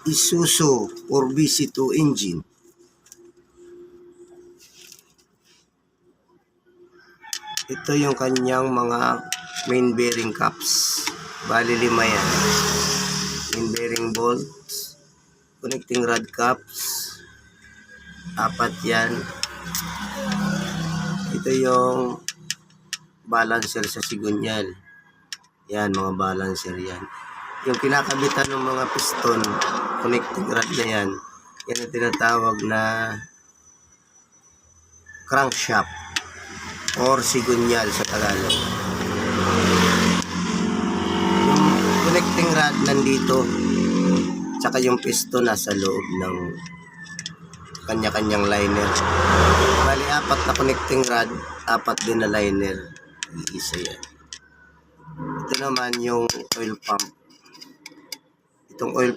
Isuzu or BC2 engine. Ito yung kanyang mga main bearing caps. Bali 5 yan. Main bearing bolts, connecting rod caps, 4 yan. Ito yung balancer sa sigunyal. Yan, mga balancer yan. Yung kinakabitan ng mga piston, connecting rod na yan. Yan ang tinatawag na crankshaft or sigunyal sa Tagalog. Yung connecting rod nandito, tsaka yung piston nasa loob ng kanya-kanyang liner. Bali 4 na connecting rod, 4 din na liner. Iisa yan. Ito naman yung oil pump. Itong oil